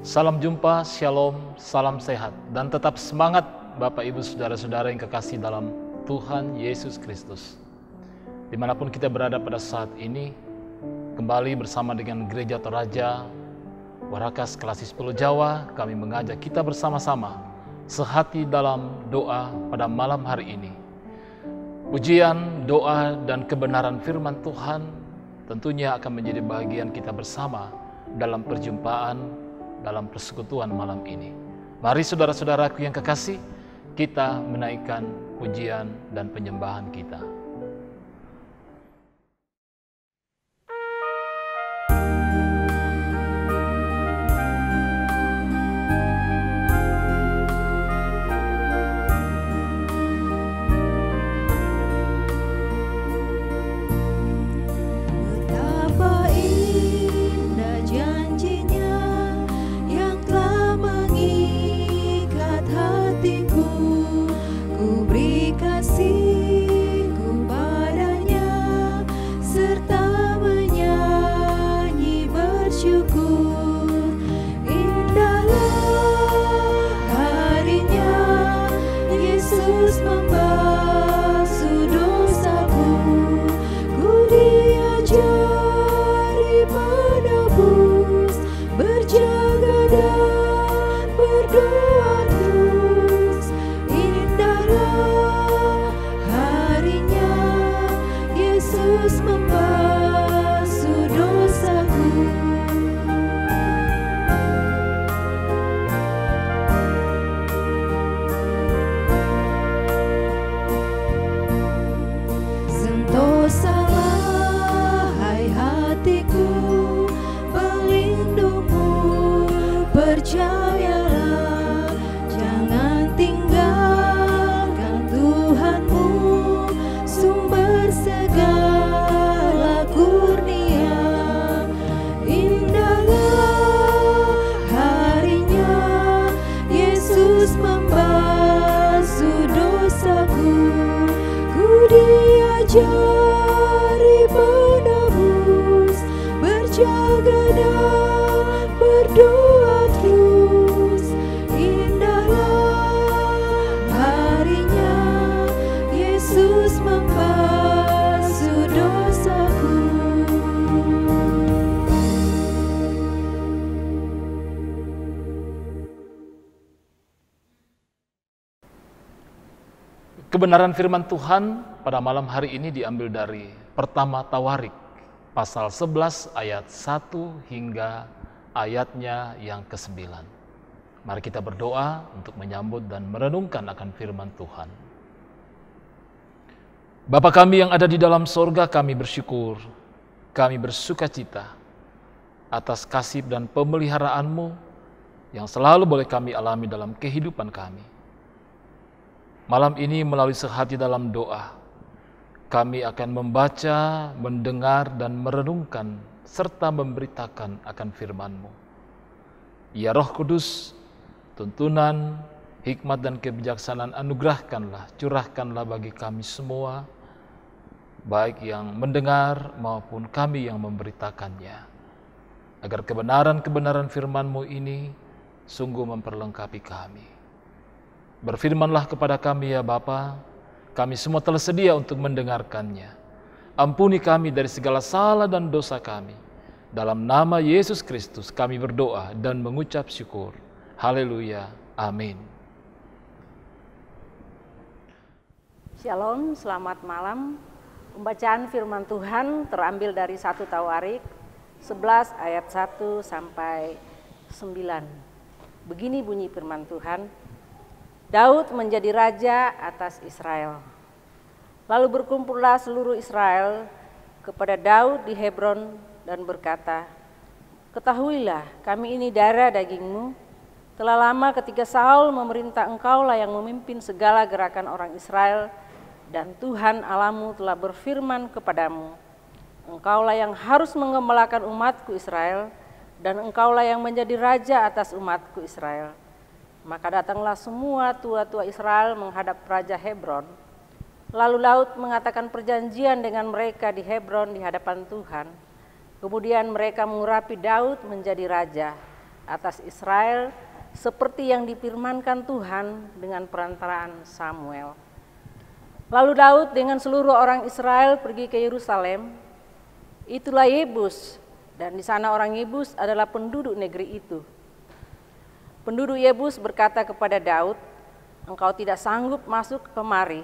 Salam jumpa, shalom, salam sehat, dan tetap semangat Bapak Ibu Saudara-saudara yang kekasih dalam Tuhan Yesus Kristus. Dimanapun kita berada pada saat ini, kembali bersama dengan Gereja Toraja Warakas Klasis Pulau Jawa, kami mengajak kita bersama-sama sehati dalam doa pada malam hari ini. Pujian, doa, dan kebenaran firman Tuhan tentunya akan menjadi bagian kita bersama dalam perjumpaan, dalam persekutuan malam ini. Mari saudara-saudaraku yang kekasih, kita menaikkan pujian dan penyembahan kita. Kebenaran firman Tuhan pada malam hari ini diambil dari pertama Tawarik, pasal 11 ayat 1 hingga ayatnya yang ke-9. Mari kita berdoa untuk menyambut dan merenungkan akan firman Tuhan. Bapa kami yang ada di dalam sorga, kami bersyukur, kami bersukacita atas kasih dan pemeliharaanmu yang selalu boleh kami alami dalam kehidupan kami. Malam ini melalui sehati dalam doa, kami akan membaca, mendengar, dan merenungkan, serta memberitakan akan firman-Mu. Ya Roh Kudus, tuntunan, hikmat, dan kebijaksanaan anugerahkanlah, curahkanlah bagi kami semua, baik yang mendengar maupun kami yang memberitakannya, agar kebenaran-kebenaran firman-Mu ini sungguh memperlengkapi kami. Berfirmanlah kepada kami ya Bapa, kami semua telah sedia untuk mendengarkannya. Ampuni kami dari segala salah dan dosa kami. Dalam nama Yesus Kristus kami berdoa dan mengucap syukur. Haleluya. Amin. Shalom, selamat malam. Pembacaan firman Tuhan terambil dari 1 Tawarik 11 ayat 1 sampai 9. Begini bunyi firman Tuhan. Daud menjadi raja atas Israel. Lalu berkumpullah seluruh Israel kepada Daud di Hebron dan berkata, "Ketahuilah, kami ini darah dagingmu. Telah lama ketika Saul memerintah engkaulah yang memimpin segala gerakan orang Israel, dan Tuhan Allahmu telah berfirman kepadamu, engkaulah yang harus mengembalakan umatku Israel, dan engkaulah yang menjadi raja atas umatku Israel." Maka datanglah semua tua-tua Israel menghadap Raja Hebron. Lalu Daud mengatakan perjanjian dengan mereka di Hebron di hadapan Tuhan. Kemudian mereka mengurapi Daud menjadi raja. atas Israel seperti yang difirmankan Tuhan dengan perantaraan Samuel. Lalu Daud dengan seluruh orang Israel pergi ke Yerusalem. Itulah Yebus, dan di sana orang Yebus adalah penduduk negeri itu. Penduduk Yebus berkata kepada Daud, "Engkau tidak sanggup masuk kemari."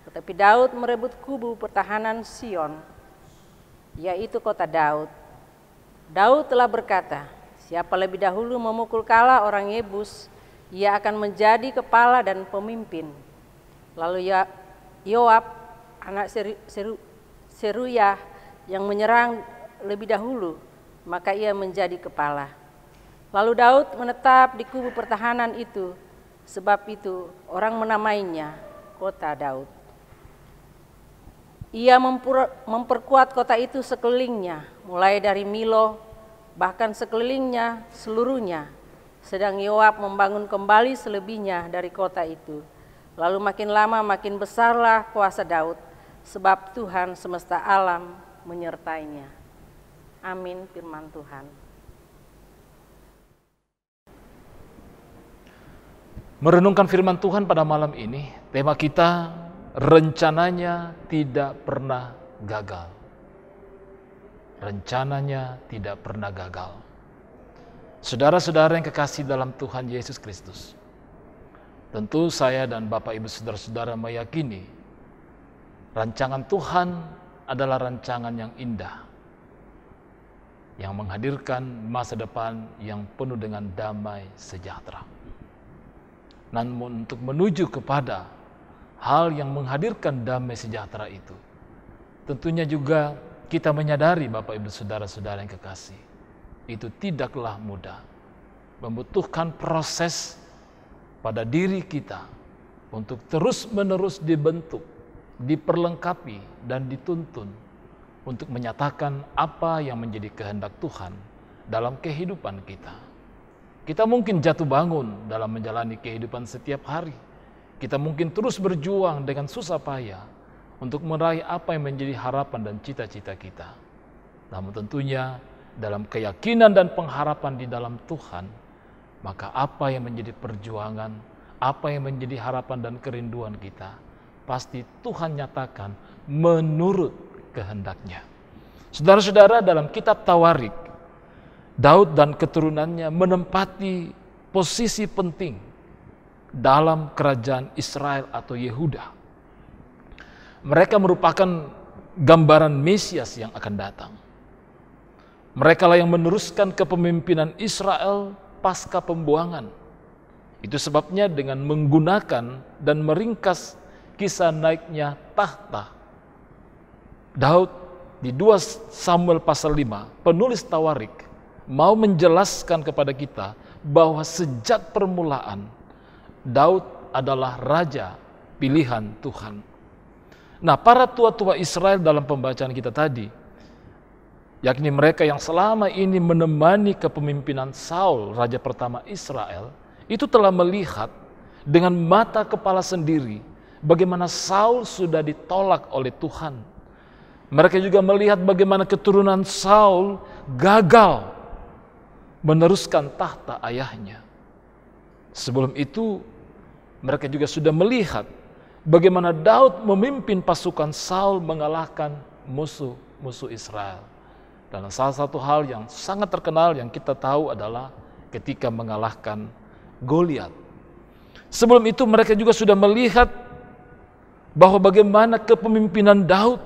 Tetapi Daud merebut kubu pertahanan Sion, yaitu kota Daud. Daud telah berkata, "Siapa lebih dahulu memukul kalah orang Yebus, ia akan menjadi kepala dan pemimpin." Lalu Yoab, anak Seruyah, yang menyerang lebih dahulu, maka ia menjadi kepala. Lalu Daud menetap di kubu pertahanan itu, sebab itu orang menamainya kota Daud. Ia memperkuat kota itu sekelilingnya, mulai dari Milo, bahkan sekelilingnya seluruhnya. Sedang Yoab membangun kembali selebihnya dari kota itu. Lalu makin lama makin besarlah kuasa Daud, sebab Tuhan semesta alam menyertainya. Amin, firman Tuhan. Merenungkan firman Tuhan pada malam ini, tema kita rencananya tidak pernah gagal. Rencananya tidak pernah gagal. Saudara-saudara yang kekasih dalam Tuhan Yesus Kristus, tentu saya dan Bapak Ibu saudara-saudara meyakini rancangan Tuhan adalah rancangan yang indah, yang menghadirkan masa depan yang penuh dengan damai sejahtera. Namun untuk menuju kepada hal yang menghadirkan damai sejahtera itu, tentunya juga kita menyadari Bapak Ibu saudara-saudara yang kekasih, itu tidaklah mudah. Membutuhkan proses pada diri kita untuk terus-menerus dibentuk, diperlengkapi, dan dituntun untuk menyatakan apa yang menjadi kehendak Tuhan dalam kehidupan kita. Kita mungkin jatuh bangun dalam menjalani kehidupan setiap hari. Kita mungkin terus berjuang dengan susah payah untuk meraih apa yang menjadi harapan dan cita-cita kita. Namun tentunya dalam keyakinan dan pengharapan di dalam Tuhan, maka apa yang menjadi perjuangan, apa yang menjadi harapan dan kerinduan kita, pasti Tuhan nyatakan menurut kehendaknya. Saudara-saudara, dalam kitab Tawarik, Daud dan keturunannya menempati posisi penting dalam kerajaan Israel atau Yehuda. Mereka merupakan gambaran Mesias yang akan datang. Mereka lah yang meneruskan kepemimpinan Israel pasca pembuangan. Itu sebabnya dengan menggunakan dan meringkas kisah naiknya tahta Daud di 2 Samuel pasal 5, penulis Tawarik mau menjelaskan kepada kita bahwa sejak permulaan Daud adalah raja pilihan Tuhan. Nah, para tua-tua Israel dalam pembacaan kita tadi, yakni mereka yang selama ini menemani kepemimpinan Saul, raja pertama Israel, itu telah melihat dengan mata kepala sendiri bagaimana Saul sudah ditolak oleh Tuhan. Mereka juga melihat bagaimana keturunan Saul gagal meneruskan tahta ayahnya. Sebelum itu, mereka juga sudah melihat bagaimana Daud memimpin pasukan Saul mengalahkan musuh-musuh Israel. Dan salah satu hal yang sangat terkenal yang kita tahu adalah ketika mengalahkan Goliat. Sebelum itu mereka juga sudah melihat bahwa bagaimana kepemimpinan Daud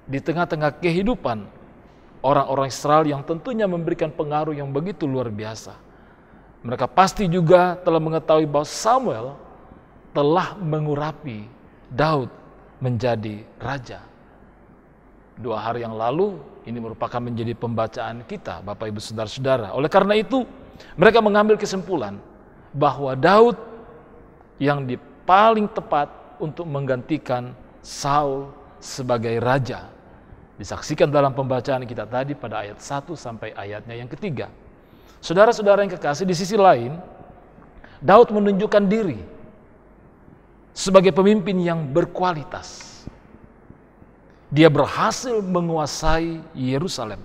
di tengah-tengah kehidupan orang-orang Israel yang tentunya memberikan pengaruh yang begitu luar biasa. Mereka pasti juga telah mengetahui bahwa Samuel telah mengurapi Daud menjadi raja. 2 hari yang lalu, ini merupakan menjadi pembacaan kita, Bapak Ibu Saudara-saudara. Oleh karena itu, mereka mengambil kesimpulan bahwa Daud yang paling tepat untuk menggantikan Saul sebagai raja. Disaksikan dalam pembacaan kita tadi pada ayat 1 sampai ayatnya yang ketiga. Saudara-saudara yang kekasih, di sisi lain, Daud menunjukkan diri sebagai pemimpin yang berkualitas. Dia berhasil menguasai Yerusalem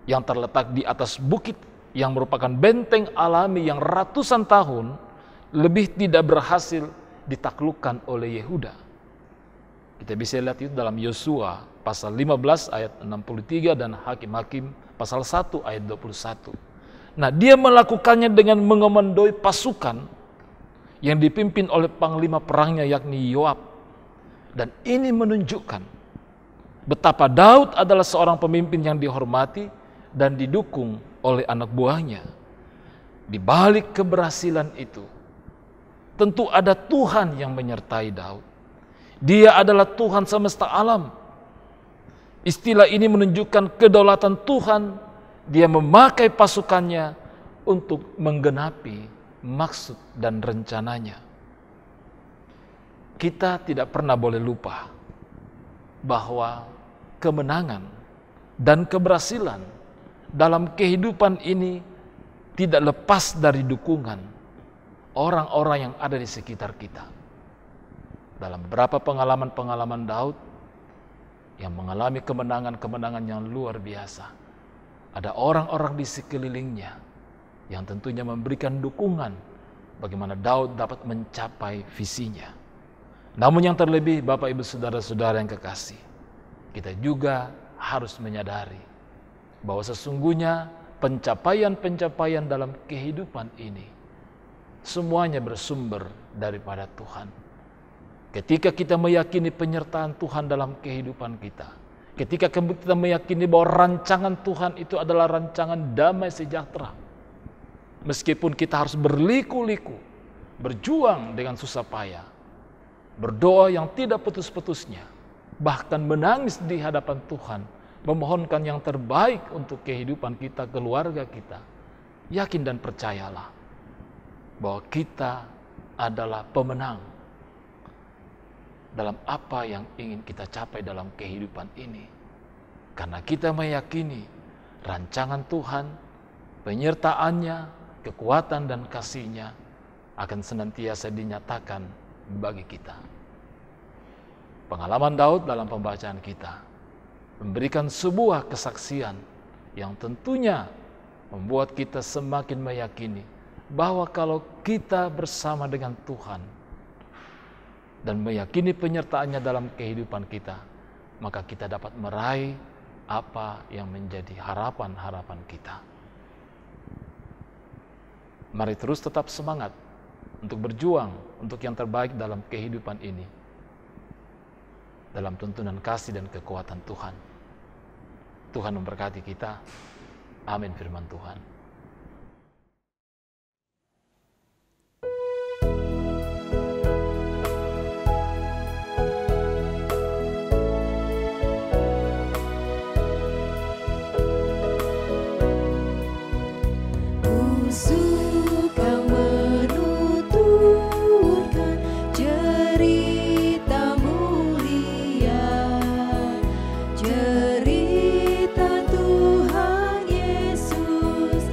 yang terletak di atas bukit yang merupakan benteng alami yang ratusan tahun lebih tidak berhasil ditaklukkan oleh Yehuda. Kita bisa lihat itu dalam Yosua pasal 15 ayat 63 dan Hakim-Hakim pasal 1 ayat 21. Nah, dia melakukannya dengan mengomandoi pasukan yang dipimpin oleh panglima perangnya yakni Yoab. Dan ini menunjukkan betapa Daud adalah seorang pemimpin yang dihormati dan didukung oleh anak buahnya. Di balik keberhasilan itu, tentu ada Tuhan yang menyertai Daud. Dia adalah Tuhan semesta alam. Istilah ini menunjukkan kedaulatan Tuhan. Dia memakai pasukannya untuk menggenapi maksud dan rencananya. Kita tidak pernah boleh lupa bahwa kemenangan dan keberhasilan dalam kehidupan ini tidak lepas dari dukungan orang-orang yang ada di sekitar kita. Dalam beberapa pengalaman-pengalaman Daud yang mengalami kemenangan-kemenangan yang luar biasa, ada orang-orang di sekelilingnya yang tentunya memberikan dukungan bagaimana Daud dapat mencapai visinya. Namun yang terlebih, Bapak Ibu Saudara-saudara yang kekasih, kita juga harus menyadari bahwa sesungguhnya pencapaian-pencapaian dalam kehidupan ini semuanya bersumber daripada Tuhan. Ketika kita meyakini penyertaan Tuhan dalam kehidupan kita, ketika kita meyakini bahwa rancangan Tuhan itu adalah rancangan damai sejahtera, meskipun kita harus berliku-liku, berjuang dengan susah payah, berdoa yang tidak putus-putusnya, bahkan menangis di hadapan Tuhan, memohonkan yang terbaik untuk kehidupan kita, keluarga kita, yakin dan percayalah bahwa kita adalah pemenang dalam apa yang ingin kita capai dalam kehidupan ini. Karena kita meyakini rancangan Tuhan, penyertaannya, kekuatan dan kasih-Nya akan senantiasa dinyatakan bagi kita. Pengalaman Daud dalam pembacaan kita memberikan sebuah kesaksian yang tentunya membuat kita semakin meyakini bahwa kalau kita bersama dengan Tuhan dan meyakini penyertaannya dalam kehidupan kita, maka kita dapat meraih apa yang menjadi harapan-harapan kita. Mari terus tetap semangat untuk berjuang untuk yang terbaik dalam kehidupan ini, dalam tuntunan kasih dan kekuatan Tuhan. Tuhan memberkati kita. Amin firman Tuhan. Cerita Tuhan Yesus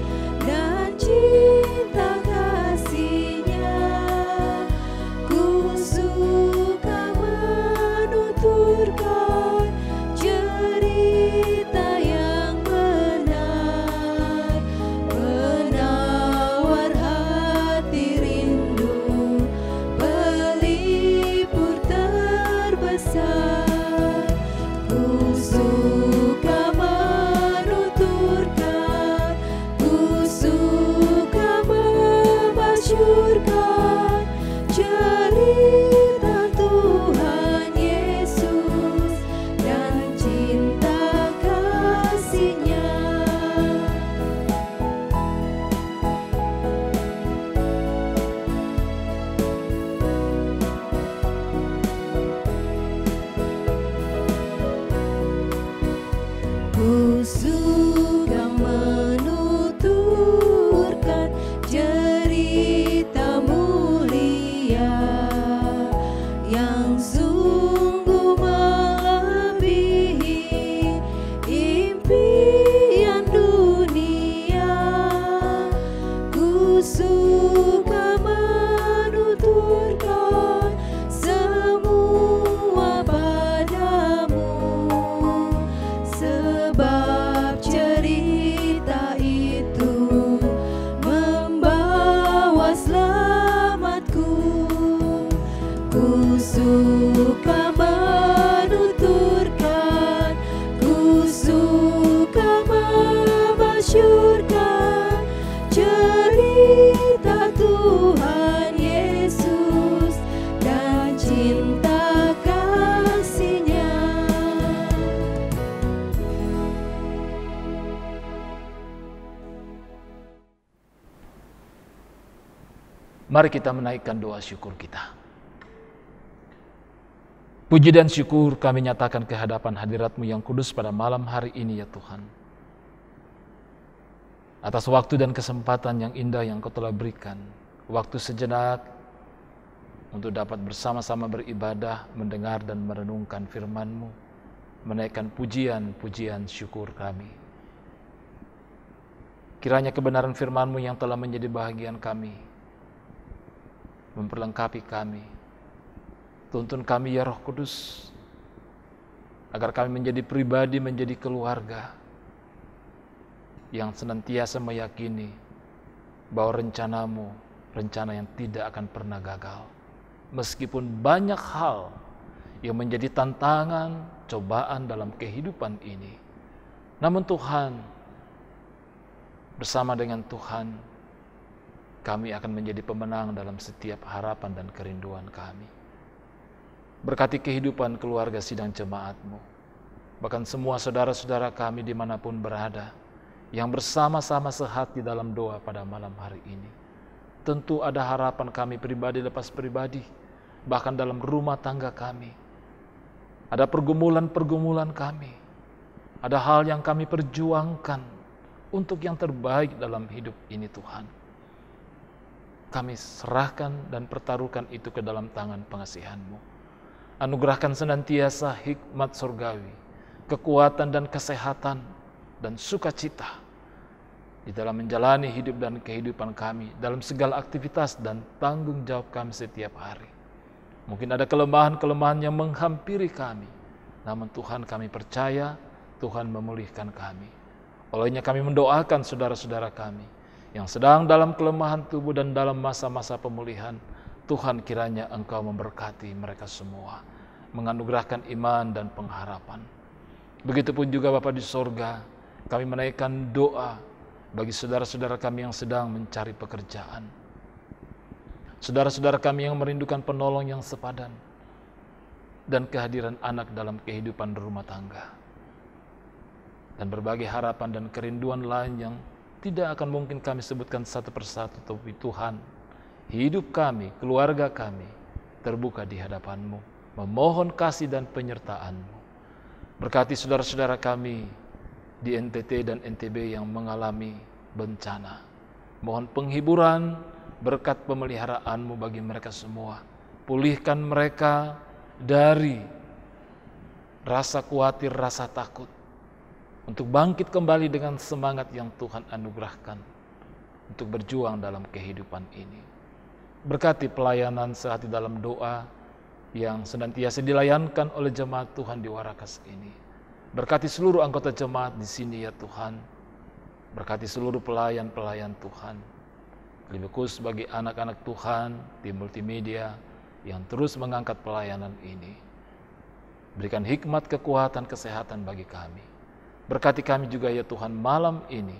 Mari kita menaikkan doa syukur kita. Puji dan syukur kami nyatakan ke hadapan hadirat-Mu yang kudus pada malam hari ini ya Tuhan. Atas waktu dan kesempatan yang indah yang Kau telah berikan. Waktu sejenak untuk dapat bersama-sama beribadah, mendengar dan merenungkan firman-Mu. Menaikkan pujian-pujian syukur kami. Kiranya kebenaran firman-Mu yang telah menjadi bahagian kami, memperlengkapi kami. Tuntun kami ya Roh Kudus, agar kami menjadi pribadi, menjadi keluarga yang senantiasa meyakini bahwa rencana-Mu, rencana yang tidak akan pernah gagal. Meskipun banyak hal yang menjadi tantangan, cobaan dalam kehidupan ini. Namun Tuhan, bersama dengan Tuhan, kami akan menjadi pemenang dalam setiap harapan dan kerinduan kami. Berkati kehidupan keluarga sidang jemaat-Mu, bahkan semua saudara-saudara kami dimanapun berada, yang bersama-sama sehati dalam doa pada malam hari ini. Tentu ada harapan kami pribadi lepas pribadi, bahkan dalam rumah tangga kami. Ada pergumulan-pergumulan kami, ada hal yang kami perjuangkan untuk yang terbaik dalam hidup ini Tuhan. Kami serahkan dan pertaruhkan itu ke dalam tangan pengasihan-Mu. Anugerahkan senantiasa hikmat surgawi, kekuatan dan kesehatan, dan sukacita di dalam menjalani hidup dan kehidupan kami, dalam segala aktivitas dan tanggung jawab kami setiap hari. Mungkin ada kelemahan-kelemahan yang menghampiri kami, namun Tuhan kami percaya, Tuhan memulihkan kami. Olehnya kami mendoakan saudara-saudara kami yang sedang dalam kelemahan tubuh dan dalam masa-masa pemulihan. Tuhan kiranya Engkau memberkati mereka semua, menganugerahkan iman dan pengharapan. Begitupun juga Bapa di sorga, kami menaikkan doa bagi saudara-saudara kami yang sedang mencari pekerjaan. Saudara-saudara kami yang merindukan penolong yang sepadan dan kehadiran anak dalam kehidupan rumah tangga. Dan berbagai harapan dan kerinduan lain yang tidak akan mungkin kami sebutkan satu persatu, tapi Tuhan, hidup kami, keluarga kami, terbuka di hadapan-Mu, memohon kasih dan penyertaan-Mu. Berkati saudara-saudara kami di NTT dan NTB yang mengalami bencana. Mohon penghiburan, berkat pemeliharaan-Mu bagi mereka semua. Pulihkan mereka dari rasa khawatir, rasa takut, untuk bangkit kembali dengan semangat yang Tuhan anugerahkan untuk berjuang dalam kehidupan ini. Berkati pelayanan sehati dalam doa yang senantiasa dilayankan oleh jemaat Tuhan di Warakas ini. Berkati seluruh anggota jemaat di sini ya Tuhan. Berkati seluruh pelayan-pelayan Tuhan. Lebih khusus bagi anak-anak Tuhan di multimedia yang terus mengangkat pelayanan ini. Berikan hikmat, kekuatan, kesehatan bagi kami. Berkati kami juga ya Tuhan malam ini,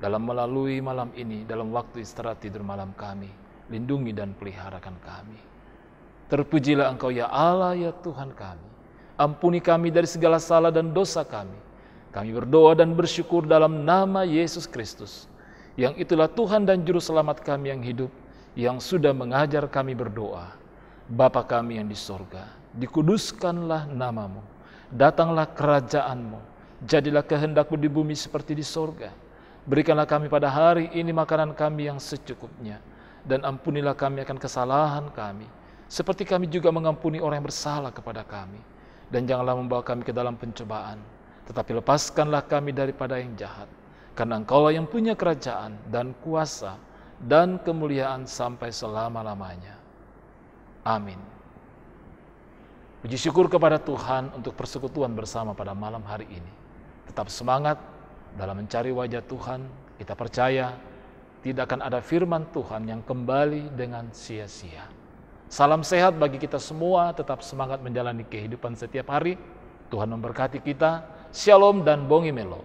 melalui malam ini, dalam waktu istirahat tidur malam kami. Lindungi dan peliharakan kami. Terpujilah Engkau ya Allah ya Tuhan kami. Ampuni kami dari segala salah dan dosa kami. Kami berdoa dan bersyukur dalam nama Yesus Kristus, yang itulah Tuhan dan Juru Selamat kami yang hidup, yang sudah mengajar kami berdoa. Bapa kami yang di sorga, dikuduskanlah nama-Mu, datanglah kerajaan-Mu, jadilah kehendak-Mu di bumi seperti di sorga. Berikanlah kami pada hari ini makanan kami yang secukupnya, dan ampunilah kami akan kesalahan kami, seperti kami juga mengampuni orang yang bersalah kepada kami. Dan janganlah membawa kami ke dalam pencobaan, tetapi lepaskanlah kami daripada yang jahat. Karena Engkaulah yang punya kerajaan dan kuasa dan kemuliaan sampai selama-lamanya. Amin. Puji syukur kepada Tuhan untuk persekutuan bersama pada malam hari ini. Tetap semangat dalam mencari wajah Tuhan. Kita percaya tidak akan ada firman Tuhan yang kembali dengan sia-sia. Salam sehat bagi kita semua, tetap semangat menjalani kehidupan setiap hari. Tuhan memberkati kita. Shalom dan Bongi Melo.